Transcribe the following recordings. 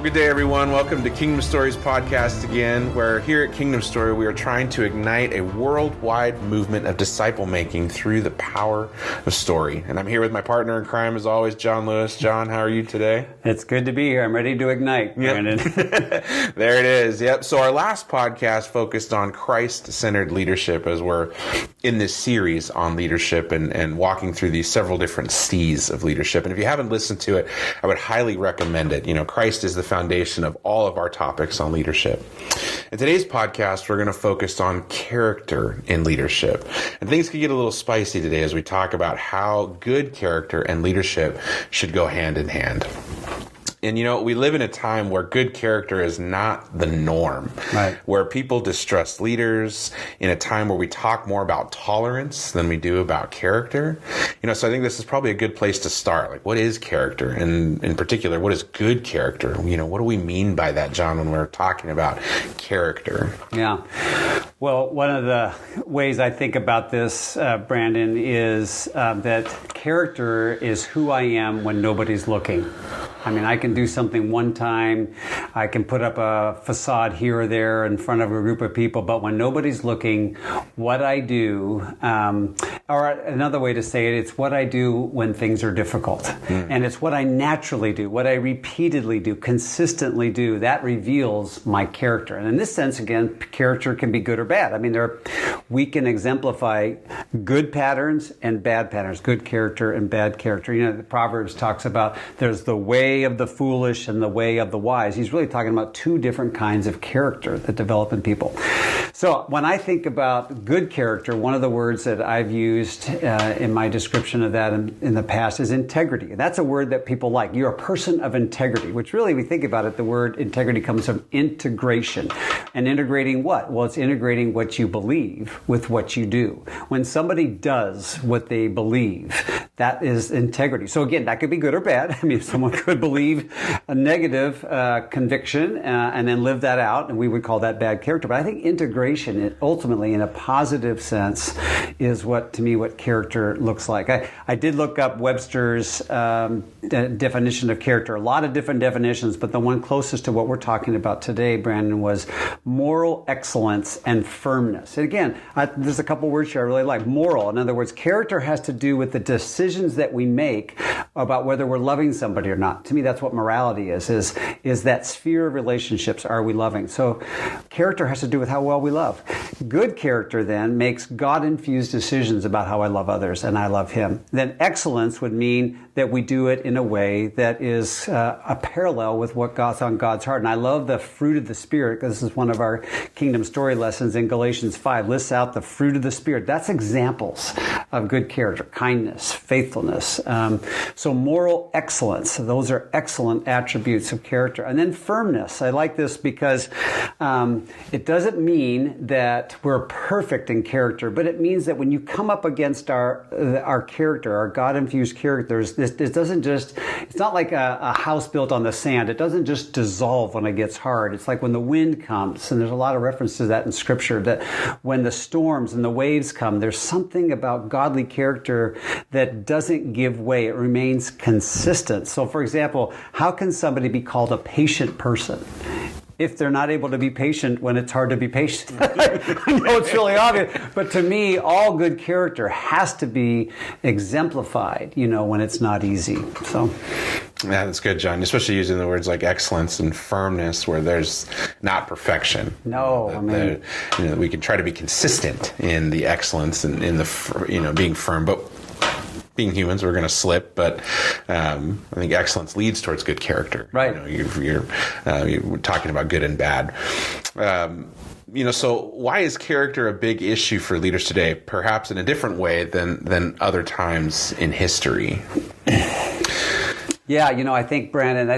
Well, good day, everyone. Welcome to Kingdom Stories podcast again, where here at Kingdom Story, we are trying to ignite a worldwide movement of disciple making through the power of story. And I'm here with my partner in crime, as always, John Lewis. John, how are you today? It's good to be here. I'm ready to ignite, Brandon. There it is. Yep. So our last podcast focused on Christ-centered leadership, as we're in this series on leadership and walking through these several different C's of leadership. And if you haven't listened to it, I would highly recommend it. You know, Christ is the foundation of all of our topics on leadership. In today's podcast, we're going to focus on character in leadership. And things could get a little spicy today as we talk about how good character and leadership should go hand in hand. And, you know, we live in a time where good character is not the norm, right? Where people distrust leaders, in a time where we talk more about tolerance than we do about character. You know, so I think this is probably a good place to start. Like, what is character? And in particular, what is good character? You know, what do we mean by that, John, when we're talking about character? Yeah. Well, one of the ways I think about this, Brandon, is that character is who I am when nobody's looking. I mean, I can do something one time, I can put up a facade here or there in front of a group of people, but when nobody's looking, what I do, or another way to say it, it's what I do when things are difficult. And it's what I naturally do, what I repeatedly do, consistently do, that reveals my character. And in this sense, again, character can be good or bad. I mean, we can exemplify good patterns and bad patterns, good character and bad character. You know, the Proverbs talks about there's the way of the foolish and the way of the wise. He's really talking about two different kinds of character that develop in people. So when I think about good character, one of the words that I've used in my description of that in the past is integrity. And that's a word that people like. You're a person of integrity, which really, we think about it, the word integrity comes from integration. And integrating what? Well, it's integrating what you believe with what you do. When somebody does what they believe, that is integrity. So again, that could be good or bad. I mean, if someone could believe a negative conviction and then live that out, and we would call that bad character. But I think integration, ultimately, in a positive sense, is what character looks like. I did look up Webster's definition of character. A lot of different definitions, but the one closest to what we're talking about today, Brandon, was moral excellence and firmness. And again, there's a couple words here I really like. Moral, in other words, character has to do with the decisions that we make about whether we're loving somebody or not. To me, that's what morality is that sphere of relationships. Are we loving? So character has to do with how well we love. Good character then makes God-infused decisions about how I love others and I love Him. Then excellence would mean that we do it in a way that is a parallel with what God's on God's heart. And I love the fruit of the Spirit. This is one of our Kingdom Story lessons in Galatians 5. Lists out the fruit of the Spirit. That's examples of good character, kindness, faithfulness. So moral excellence, those are excellent attributes of character. And then firmness. I like this because it doesn't mean that we're perfect in character, but it means that when you come up against our character, our God-infused characters, this doesn't just, it's not like a house built on the sand. It doesn't just dissolve when it gets hard. It's like when the wind comes, and there's a lot of reference to that in Scripture, that when the storms and the waves come, there's something about godly character that doesn't give way. It remains consistent. So, for example, how can somebody be called a patient person if they're not able to be patient when it's hard to be patient? I know it's really obvious, but to me, all good character has to be exemplified, when it's not easy. So, yeah, that's good, John. Especially using the words like excellence and firmness, where there's not perfection. No, we can try to be consistent in the excellence and in the being firm, but being humans, we're going to slip, but I think excellence leads towards good character. Right. You're talking about good and bad. So why is character a big issue for leaders today, perhaps in a different way than other times in history? Yeah, I think, Brandon,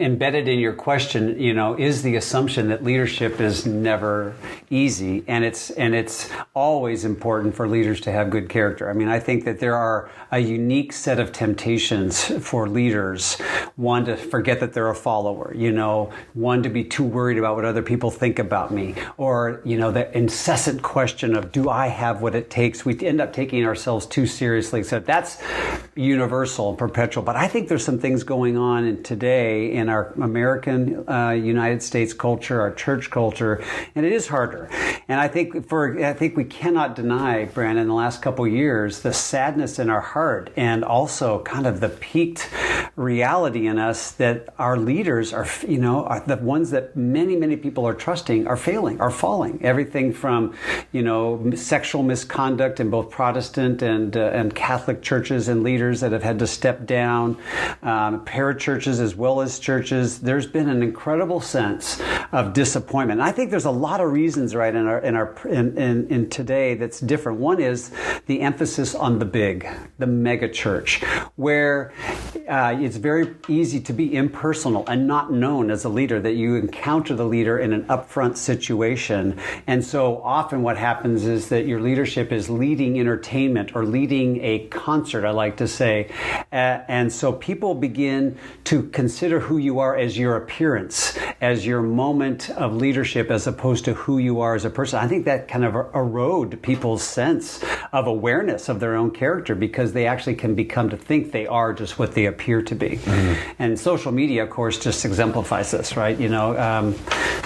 embedded in your question, is the assumption that leadership is never easy, and it's always important for leaders to have good character. I think that there are a unique set of temptations for leaders one to forget that they're a follower, one to be too worried about what other people think about me, or, the incessant question of, do I have what it takes? We end up taking ourselves too seriously. So that's universal and perpetual. But I think there's some things going on today in our American United States culture, our church culture, and it is harder. And I think we cannot deny, Brandon, in the last couple of years, the sadness in our heart and also kind of the peaked reality in us that our leaders are the ones that many, many people are trusting are falling. Everything from, sexual misconduct in both Protestant and Catholic churches and leaders that have had to step down, parachurches as well as churches. There's been an incredible sense of disappointment. And I think there's a lot of reasons, right, in today that's different. One is the emphasis on the mega church, where it's very easy to be impersonal and not known as a leader, that you encounter the leader in an upfront situation. And so often what happens is that your leadership is leading entertainment or leading a concert, I like to say. And so people begin to consider who you are as your appearance, as your moment of leadership, as opposed to who you are as a person. I think that kind of erode people's sense of awareness of their own character, because they actually can become to think they are just what they appear to be. Mm-hmm. And social media, of course, just exemplifies this, right?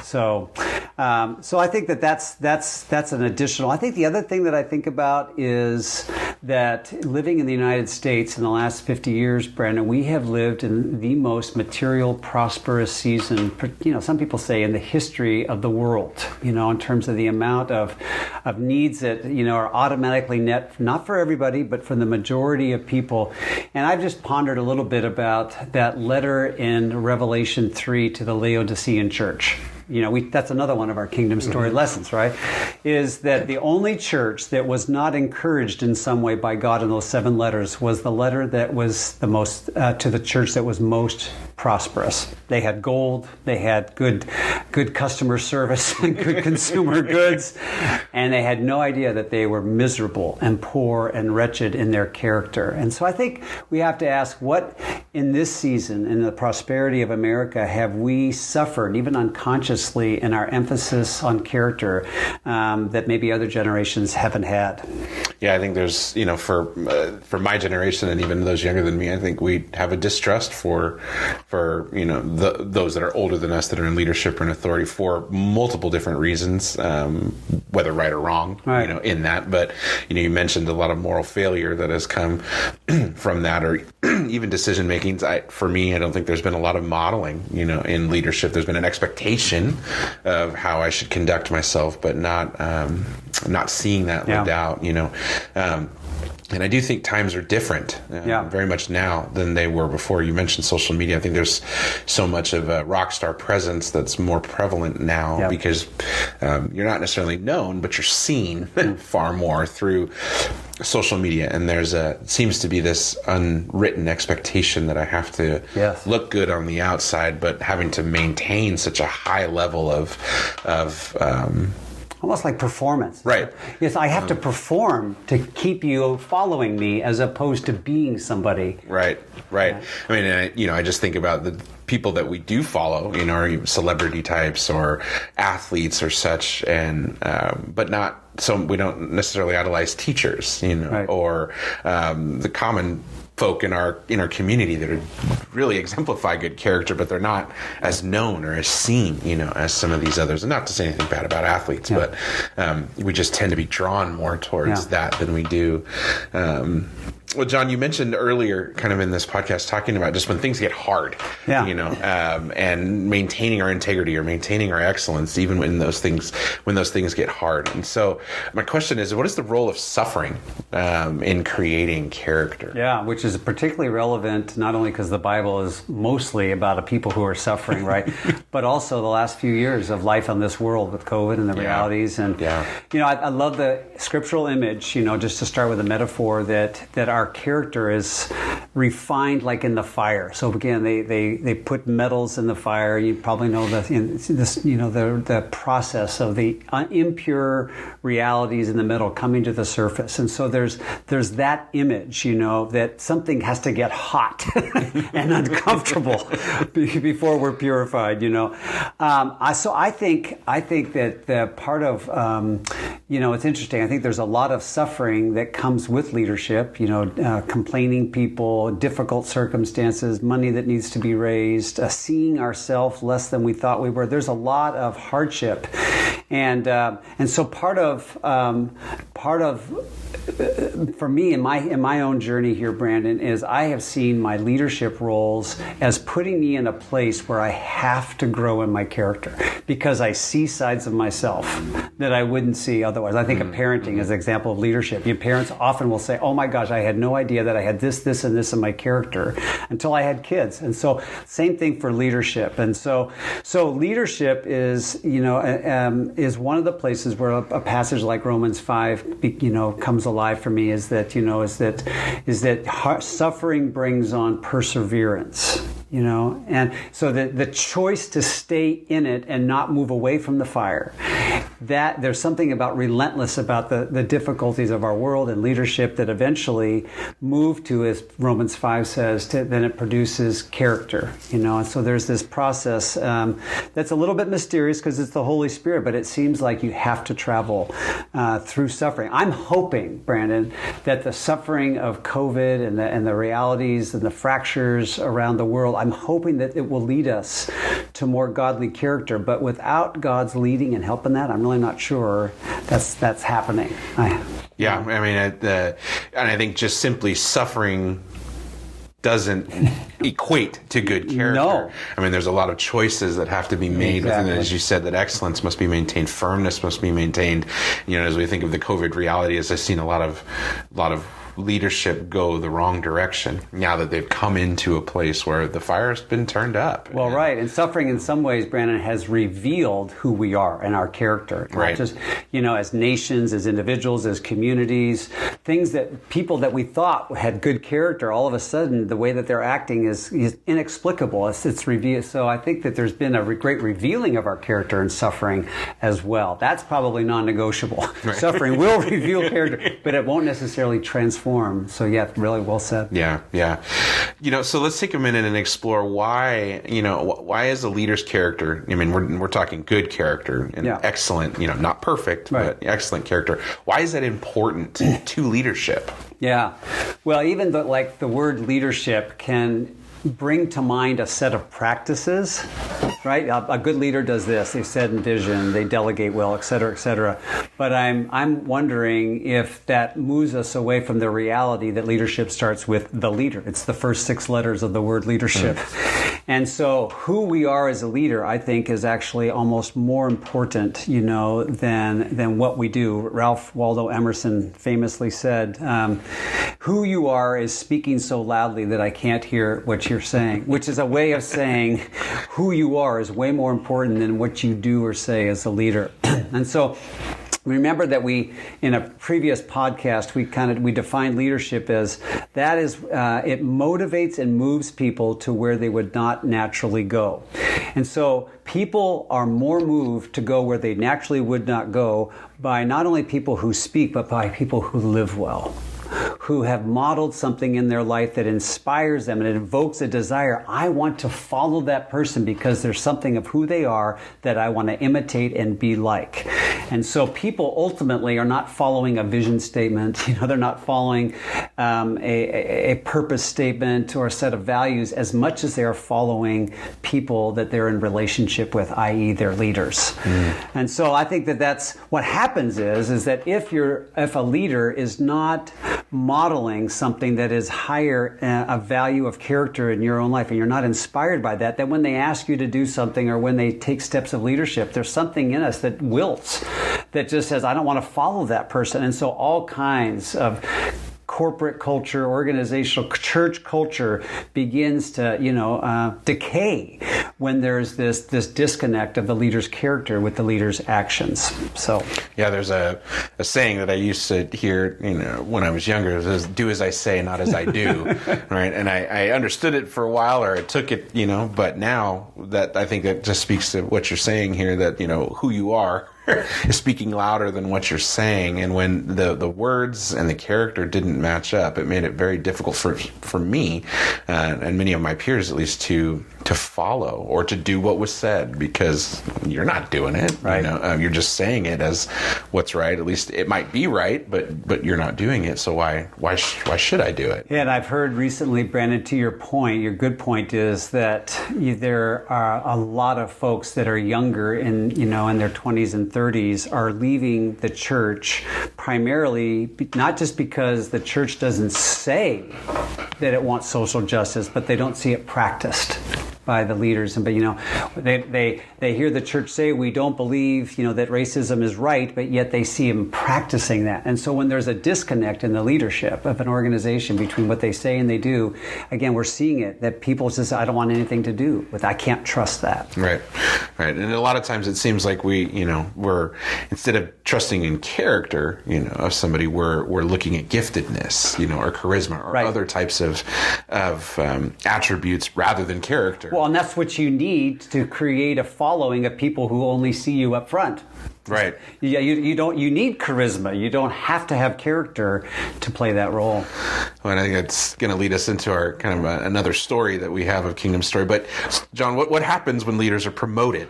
So I think that's an additional. I think the other thing that I think about is that living in the United States in the last 50 years, Brandon, we have lived in the most material, prosperous season, some people say in the history of the world, in terms of the amount of needs that, are automatically met, not for everybody, but for the majority of people. And I've just pondered a little bit about that letter in Revelation 3 to the Laodicean church. That's another one of our kingdom story lessons, right? Is that the only church that was not encouraged in some way by God in those 7 letters was the letter that was the most, to the church that was most prosperous. They had gold, they had good customer service and good consumer goods, and they had no idea that they were miserable and poor and wretched in their character. And so I think we have to ask, what in this season, in the prosperity of America, have we suffered, even unconsciously, in our emphasis on character that maybe other generations haven't had? Yeah, I think there's, for my generation and even those younger than me, I think we have a distrust for those that are older than us that are in leadership or in authority for multiple different reasons, whether right or wrong, right, in that. But, you mentioned a lot of moral failure that has come from that, or even decision making. For me, I don't think there's been a lot of modeling, in leadership. There's been an expectation of how I should conduct myself, but not seeing that lived out, And I do think times are different, very much now than they were before. You mentioned social media. I think there's so much of a rock star presence that's more prevalent now because you're not necessarily known, but you're seen far more through social media. And there's seems to be this unwritten expectation that I have to look good on the outside, but having to maintain such a high level of almost like performance. Right. Yes, I have to perform to keep you following me as opposed to being somebody. Right. I mean, I just think about the people that we do follow, our celebrity types or athletes or such, and but not so we don't necessarily idolize teachers, right, or the common folk in our community that are really exemplify good character, but they're not as known or as seen, as some of these others. And not to say anything bad about athletes, but we just tend to be drawn more towards that than we do. Well, John, you mentioned earlier, kind of in this podcast, talking about just when things get hard, and maintaining our integrity or maintaining our excellence, even when those things get hard. And so, my question is, what is the role of suffering in creating character? Yeah, which is particularly relevant not only because the Bible is mostly about a people who are suffering, right, but also the last few years of life on this world with COVID and the realities. And I love the scriptural image, just to start with a metaphor that our character is refined like in the fire. So again, they put metals in the fire. You probably know the process of the impure realities in the metal coming to the surface. And so there's that image, that something has to get hot and uncomfortable before we're purified. So I think that the part of it's interesting. I think there's a lot of suffering that comes with leadership. Complaining people, difficult circumstances, money that needs to be raised, seeing ourselves less than we thought we were. There's a lot of hardship, and so part of for me in my own journey here, Branden, is I have seen my leadership roles as putting me in a place where I have to grow in my character because I see sides of myself that I wouldn't see otherwise. I think of parenting as an example of leadership. Your parents often will say, "Oh my gosh, I had no idea that I had this, and this in my character until I had kids." And so, same thing for leadership. And so leadership is one of the places where a passage like Romans 5, comes alive for me. Is that suffering brings on perseverance. And so the choice to stay in it and not move away from the fire, that there's something about relentless about the difficulties of our world and leadership that eventually move to, as Romans 5 says, then it produces character, and so there's this process that's a little bit mysterious because it's the Holy Spirit, but it seems like you have to travel through suffering. I'm hoping, Branden, that the suffering of COVID and the realities and the fractures around the world, I'm hoping that it will lead us to more godly character, but without God's leading and helping that, I'm really not sure that's happening. And I think just simply suffering doesn't equate to good character. No. There's a lot of choices that have to be made within it. As you said, that excellence must be maintained, firmness must be maintained. As we think of the COVID reality, as I've seen a lot of leadership go the wrong direction now that they've come into a place where the fire's been turned up. Well, right. And suffering in some ways, Branden, has revealed who we are and our character. Right. Not just, as nations, as individuals, as communities, things that people that we thought had good character, all of a sudden, the way that they're acting is inexplicable. It's revealed. So I think that there's been a great revealing of our character in suffering as well. That's probably non-negotiable. Right. Suffering will reveal character, but it won't necessarily transform. So yeah, really well said. Yeah. So let's take a minute and explore why is a leader's character, we're talking good character and excellent, not perfect, right, but excellent character. Why is that important to leadership? Yeah. Well, even the word leadership can bring to mind a set of practices, right? A good leader does this. They set and vision, they delegate well, et cetera, et cetera. But I'm wondering if that moves us away from the reality that leadership starts with the leader. It's the first 6 letters of the word leadership. And so who we are as a leader, I think, is actually almost more important, than what we do. Ralph Waldo Emerson famously said, who you are is speaking so loudly that I can't hear what you're saying, which is a way of saying who you are is way more important than what you do or say as a leader. And so remember that in a previous podcast, we defined leadership as that is, it motivates and moves people to where they would not naturally go. And so people are more moved to go where they naturally would not go by not only people who speak, but by people who live well, who have modeled something in their life that inspires them and it evokes a desire. I want to follow that person because there's something of who they are that I want to imitate and be like. And so people ultimately are not following a vision statement. They're not following a purpose statement or a set of values as much as they are following people that they're in relationship with, i.e. their leaders. And so I think that's what happens is that if a leader is not modeling something that is higher, a value of character in your own life, and you're not inspired by that, then when they ask you to do something or when they take steps of leadership, there's something in us that wilts, that just says, I don't want to follow that person. And so all kinds of corporate culture, organizational church culture begins to, decay when there's this disconnect of the leader's character with the leader's actions. So, yeah, there's a saying that I used to hear, when I was younger. It was, "Do as I say, not as I do," right? And I understood it for a while, or I took it, but now that I think that just speaks to what you're saying here, that who you are is speaking louder than what you're saying. And when the words and the character didn't match up, it made it very difficult for me and many of my peers, at least, to follow or to do what was said, because you're not doing it. Right. You're just saying it as what's right. At least it might be right, but you're not doing it. So why should I do it? Yeah, and I've heard recently, Brandon, to your point, your good point is that there are a lot of folks that are younger in their 20s and 30s are leaving the church primarily not just because the church doesn't say that it wants social justice, but they don't see it practiced by the leaders. But they hear the church say, we don't believe that racism is right, but yet they see them practicing that. And so when there's a disconnect in the leadership of an organization between what they say and they do, again, we're seeing it, that people just, I don't want anything to do with, I can't trust that. Right. And a lot of times it seems like we're, instead of trusting in character, of somebody, we're looking at giftedness, or charisma, or other types of attributes rather than character. Well, and that's what you need to create a following of people who only see you up front. Right. Yeah, you need charisma. You don't have to have character to play that role. Well, and I think that's going to lead us into our kind of another story that we have of Kingdom Story. But John, what happens when leaders are promoted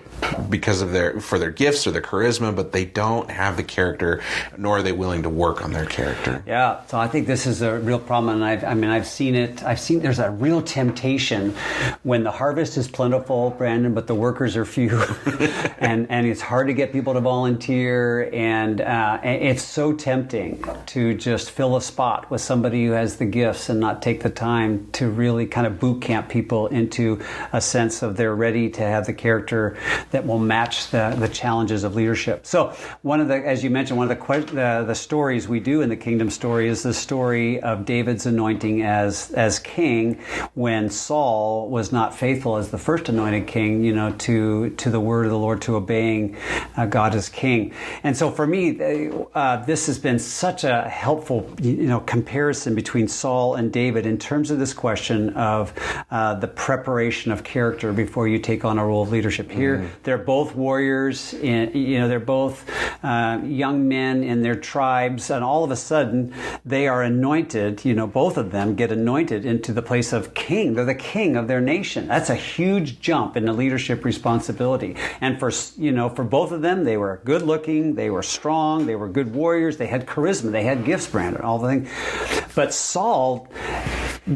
because of for their gifts or their charisma, but they don't have the character, nor are they willing to work on their character? Yeah. So I think this is a real problem, and I've seen it. There's a real temptation when the harvest is plentiful, Brandon, but the workers are few, and it's hard to get people to volunteer, and it's so tempting to just fill a spot with somebody who has the gifts and not take the time to really kind of boot camp people into a sense of they're ready to have the character that will match the challenges of leadership. So one of the, as you mentioned, one of the stories we do in the Kingdom Story is the story of David's anointing as king when Saul was not faithful as the first anointed king, to the word of the Lord, to obeying God as king. And so for me, this has been such a helpful, comparison between Saul and David in terms of this question of the preparation of character before you take on a role of leadership. Here, they're both warriors, they're both young men in their tribes, and all of a sudden they are anointed, both of them get anointed into the place of king. They're the king of their nation. That's a huge jump in the leadership responsibility. And for both of them, they were good looking, they were strong, they were good warriors, they had charisma, they had gifts, Brandon, all the things. But Saul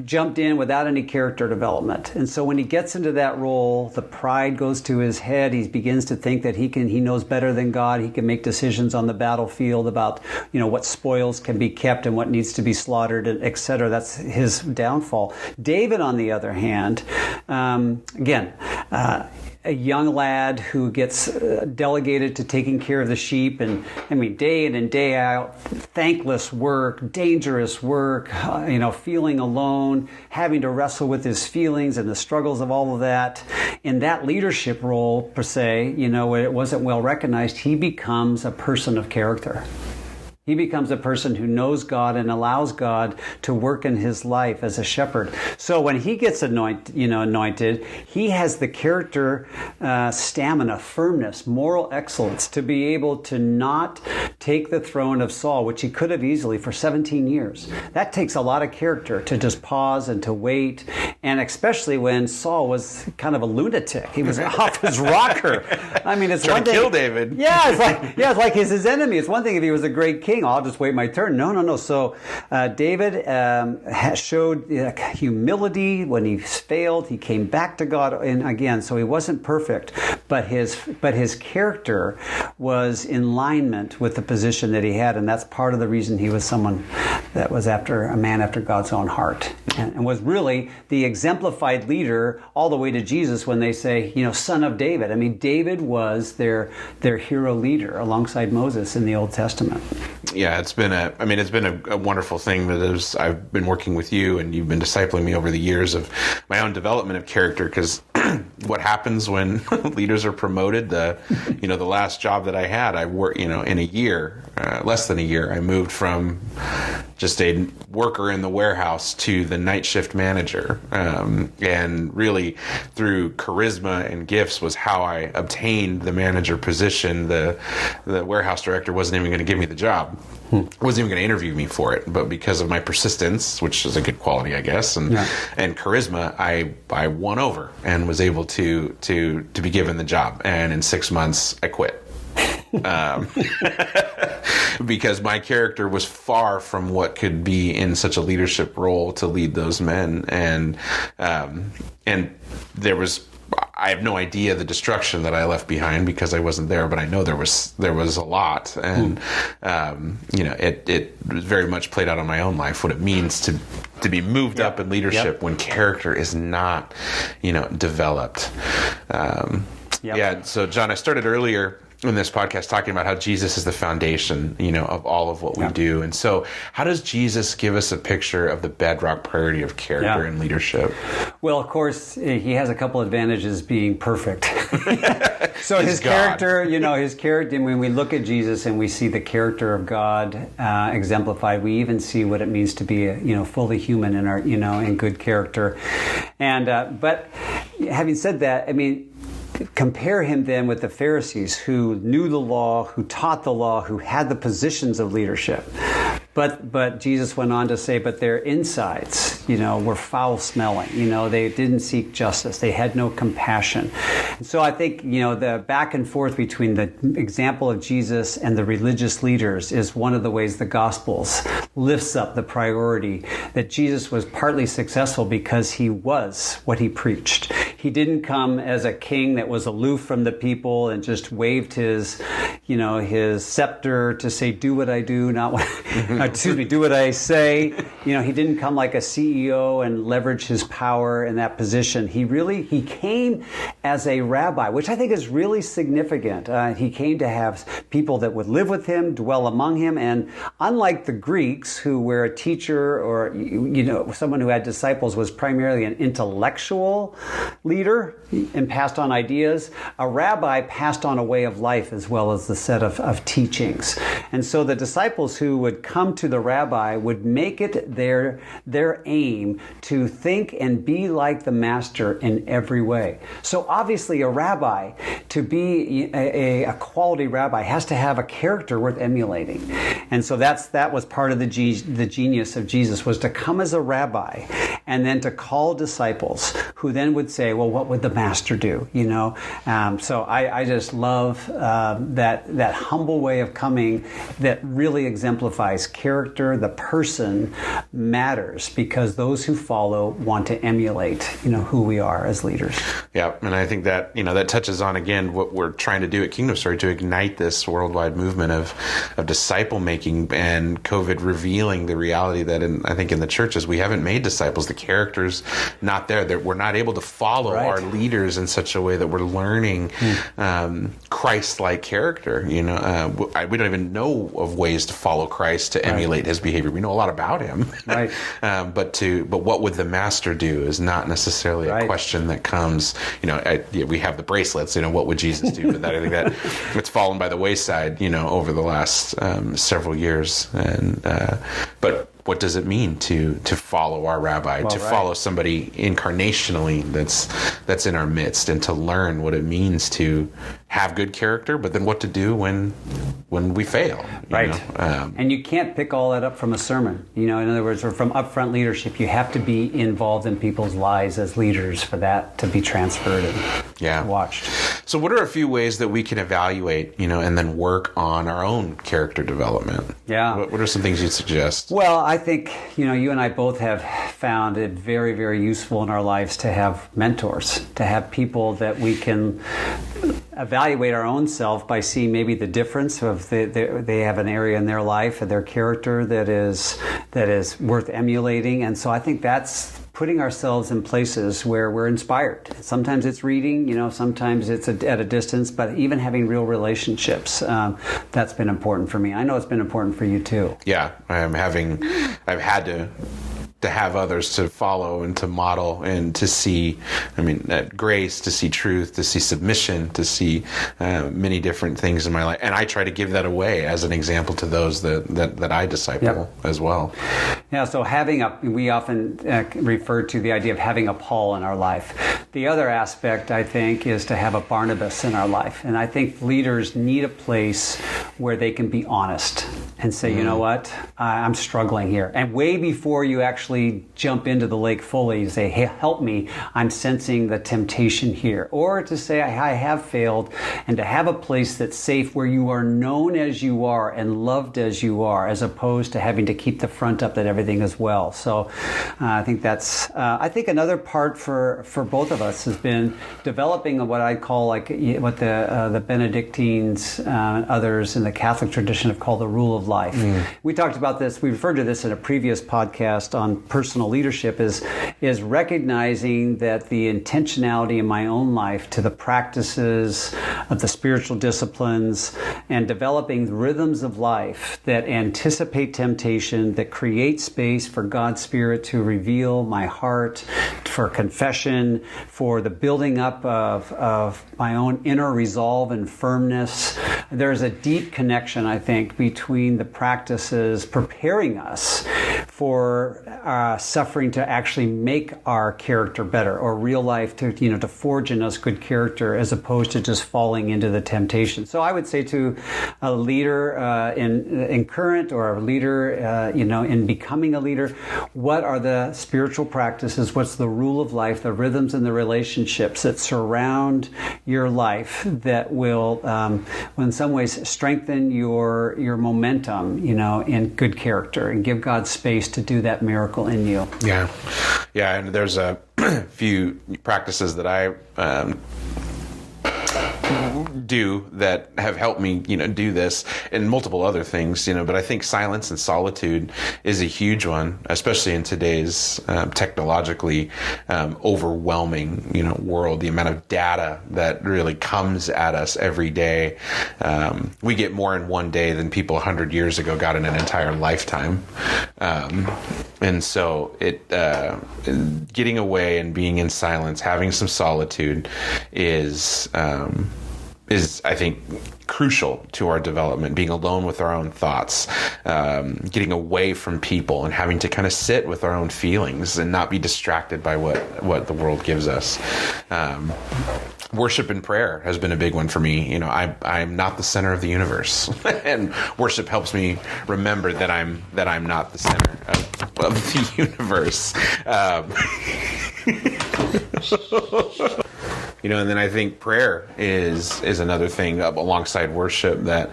jumped in without any character development. And so when he gets into that role, the pride goes to his head. He begins to think that he knows better than God. He can make decisions on the battlefield about, what spoils can be kept and what needs to be slaughtered, etc. That's his downfall. David, on the other hand, a young lad who gets delegated to taking care of the sheep, and day in and day out, thankless work, dangerous work, feeling alone, having to wrestle with his feelings and the struggles of all of that. In that leadership role, per se, it wasn't well recognized, he becomes a person of character. He becomes a person who knows God and allows God to work in his life as a shepherd. So when he gets anointed, he has the character, stamina, firmness, moral excellence to be able to not take the throne of Saul, which he could have easily for 17 years. That takes a lot of character to just pause and to wait, and especially when Saul was kind of a lunatic. He was off his rocker. It's trying one to thing. Kill David. Yeah, it's like he's his enemy. It's one thing if he was a great king. I'll just wait my turn. No. So David showed humility when he failed. He came back to God, and again, so he wasn't perfect, but his character was in alignment with the position that he had, and that's part of the reason he was someone that was a man after God's own heart, and was really the exemplified leader all the way to Jesus when they say, son of David. David was their hero leader alongside Moses in the Old Testament. Yeah, it's been a wonderful thing that I've been working with you, and you've been discipling me over the years of my own development of character. Because what happens when leaders are promoted? The last job that I had, I worked, in a year, less than a year, I moved from just a worker in the warehouse to the night shift manager, and really through charisma and gifts was how I obtained the manager position. The warehouse director wasn't even going to give me the job. Wasn't even going to interview me for it, but because of my persistence, which is a good quality, I guess, and charisma, I won over and was able to be given the job. And in 6 months, I quit. Because my character was far from what could be in such a leadership role to lead those men, and there was. I have no idea the destruction that I left behind because I wasn't there, but I know there was a lot, and it very much played out on my own life what it means to be moved up in leadership when character is not, developed. Yeah. So John, I started earlier in this podcast talking about how Jesus is the foundation, of all of what we do. And so how does Jesus give us a picture of the bedrock priority of character and leadership? Well, of course, he has a couple advantages being perfect. So his God. character, when we look at Jesus and we see the character of God exemplified, we even see what it means to be fully human in our, in good character. And, but having said that, compare him then with the Pharisees who knew the law, who taught the law, who had the positions of leadership. But Jesus went on to say, but their insides, were foul-smelling. They didn't seek justice. They had no compassion. And so I think, the back and forth between the example of Jesus and the religious leaders is one of the ways the Gospels lifts up the priority that Jesus was partly successful because he was what he preached. He didn't come as a king that was aloof from the people and just waved his scepter to say, do what I do, not what, do what I say. He didn't come like a CEO and leverage his power in that position. He came as a rabbi, which I think is really significant. He came to have people that would live with him, dwell among him, and unlike the Greeks, where a teacher or someone who had disciples was primarily an intellectual leader and passed on ideas, a rabbi passed on a way of life as well as the set of teachings. And so the disciples who would come to the rabbi would make it their aim to think and be like the master in every way. So obviously a rabbi, to be a quality rabbi, has to have a character worth emulating. And so that was part of the genius of Jesus, was to come as a rabbi and then to call disciples who then would say, well, what would the master do? So I just love that humble way of coming that really exemplifies character. The person matters because those who follow want to emulate, who we are as leaders. Yeah, and I think that, that touches on, again, what we're trying to do at Kingdom Story to ignite this worldwide movement of disciple making, and COVID revealing the reality that I think in the churches we haven't made disciples. The character's not there. That we're not able to follow our leaders in such a way that we're learning Christ-like character. We don't even know of ways to follow Christ, to emulate his behavior. We know a lot about him, right? But what would the master do is not necessarily a question that comes. We have the bracelets. What would Jesus do? But I think that it's fallen by the wayside. Over the last several years, and but what does it mean to follow our rabbi, follow somebody incarnationally that's in our midst, and to learn what it means to have good character, but then what to do when we fail. And you can't pick all that up from a sermon. In other words, or from upfront leadership, you have to be involved in people's lives as leaders for that to be transferred and watched. So what are a few ways that we can evaluate, and then work on our own character development? Yeah. What are some things you'd suggest? Well, I think, you and I both have found it very, very useful in our lives to have mentors, to have people that we can evaluate our own self by seeing maybe the difference of they have an area in their life and their character that is worth emulating. And so I think that's putting ourselves in places where we're inspired. Sometimes it's reading, sometimes it's at a distance, but even having real relationships, that's been important for me. I know it's been important for you too. Yeah, I've had to have others to follow and to model and to see, grace, to see truth, to see submission, to see many different things in my life. And I try to give that away as an example to those that I disciple as well. Yeah, so we often refer to the idea of having a Paul in our life. The other aspect, I think, is to have a Barnabas in our life. And I think leaders need a place where they can be honest and say, you know what, I'm struggling here. And way before you actually jump into the lake fully, you say, hey, help me, I'm sensing the temptation here. Or to say, I have failed, and to have a place that's safe where you are known as you are and loved as you are, as opposed to having to keep the front up that everything is well. So I think that's, I think another part for both of us has been developing what I call what the Benedictines and others in the Catholic tradition have called the rule of life. We talked about this, we referred to this in a previous podcast on personal leadership, is recognizing that the intentionality in my own life to the practices of the spiritual disciplines and developing rhythms of life that anticipate temptation, that create space for God's Spirit to reveal my heart, for confession, for the building up of my own inner resolve and firmness. There's a deep connection, I think, between the practices preparing us for suffering to actually make our character better, or real life to forge in us good character, as opposed to just falling into the temptation. So I would say to a leader in current, or a leader in becoming a leader, what are the spiritual practices? What's the rule of life, the rhythms and the relationships that surround your life that will, in some ways, strengthen your momentum, in good character, and give God space to do that miracle in you. Yeah, and there's a few practices that I do that have helped me, do this, and multiple other things, but I think silence and solitude is a huge one, especially in today's technologically overwhelming, world. The amount of data that really comes at us every day. We get more in one day than people 100 years ago got in an entire lifetime. And so getting away and being in silence, having some solitude is I think, crucial to our development. Being alone with our own thoughts, getting away from people, and having to kind of sit with our own feelings and not be distracted by what the world gives us. Worship and prayer has been a big one for me. I'm not the center of the universe, and worship helps me remember that I'm not the center of the universe. And then I think prayer is another thing alongside worship that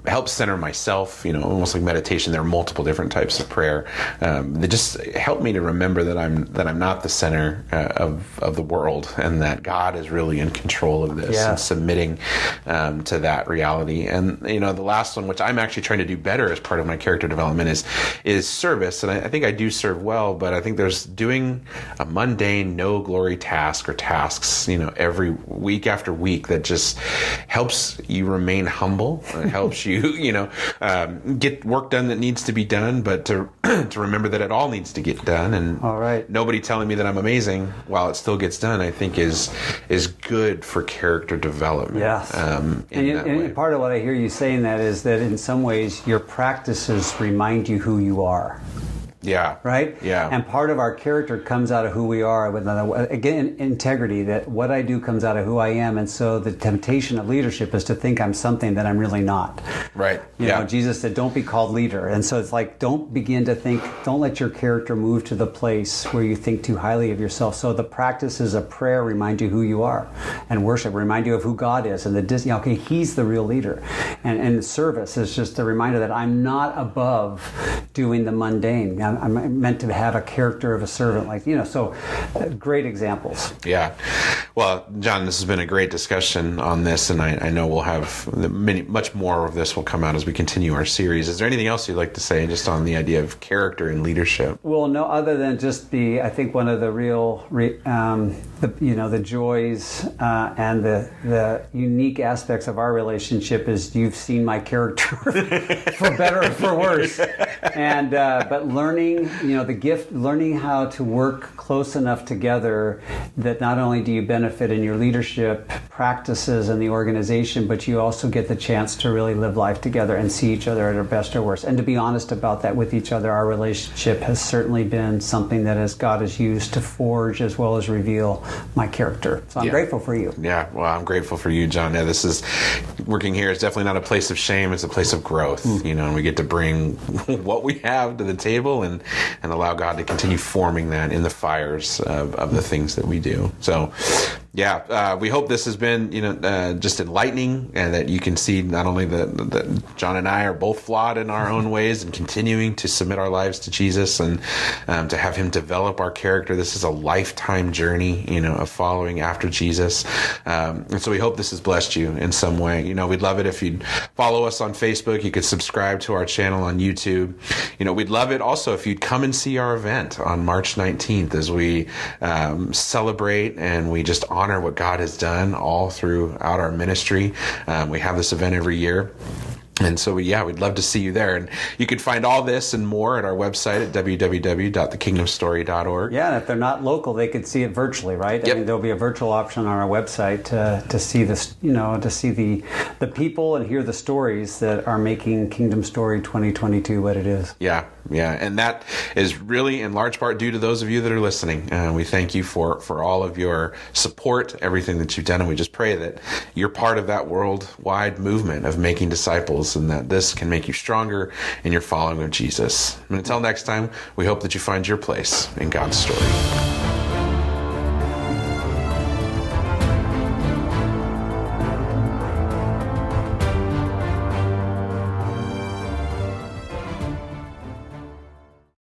helps center myself. Almost like meditation. There are multiple different types of prayer that just help me to remember that I'm not the center of the world, and that God is really in control of this, and submitting to that reality. And the last one, which I'm actually trying to do better as part of my character development, is service. And I think I do serve well, but I think there's doing a mundane, no glory task or tasks, every week after week, that just helps you remain humble. It helps you, get work done that needs to be done, but to remember that it all needs to get done. And all right. Nobody telling me that I'm amazing while it still gets done, I think is good for character development. Yes. And part of what I hear you saying that is that in some ways your practices remind you who you are. Yeah. Right? Yeah. And part of our character comes out of who we are. Again, integrity, that what I do comes out of who I am. And so the temptation of leadership is to think I'm something that I'm really not. Right. Jesus said, don't be called leader. And so it's like, don't let your character move to the place where you think too highly of yourself. So the practices of prayer remind you who you are, and worship remind you of who God is, and He's the real leader. And service is just a reminder that I'm not above doing the mundane. I'm meant to have a character of a servant, so great examples. Yeah. Well, John, this has been a great discussion on this, and I know we'll have much more of this will come out as we continue our series. Is there anything else you'd like to say just on the idea of character and leadership? Well, no, other than just I think one of the real, the joys and the unique aspects of our relationship is you've seen my character for better or for worse, and but learning, learning how to work close enough together that not only do you benefit in your leadership practices in the organization, but you also get the chance to really live life together and see each other at our best or worst, and to be honest about that with each other. Our relationship has certainly been something that God has used to forge as well as reveal my character. So I'm grateful for you. Yeah, well, I'm grateful for you, John. Yeah, this is working here is definitely not a place of shame. It's a place of growth, and we get to bring what we have to the table and allow God to continue forming that in the fires of the things that we do. So, we hope this has been, just enlightening, and that you can see not only that John and I are both flawed in our own ways and continuing to submit our lives to Jesus and to have Him develop our character. This is a lifetime journey, of following after Jesus. And so we hope this has blessed you in some way. We'd love it if you'd follow us on Facebook. You could subscribe to our channel on YouTube. We'd love it also if you'd come and see our event on March 19th as we celebrate and we just honor what God has done all throughout our ministry. We have this event every year. And so, we'd love to see you there. And you can find all this and more at our website at www.thekingdomstory.org. Yeah, and if they're not local, they could see it virtually, right? Yep. I mean, there'll be a virtual option on our website to see this, to see the people and hear the stories that are making Kingdom Story 2022 what it is. Yeah, and that is really in large part due to those of you that are listening. We thank you for all of your support, everything that you've done, and we just pray that you're part of that worldwide movement of making disciples, and that this can make you stronger in your following of Jesus. And until next time, we hope that you find your place in God's story.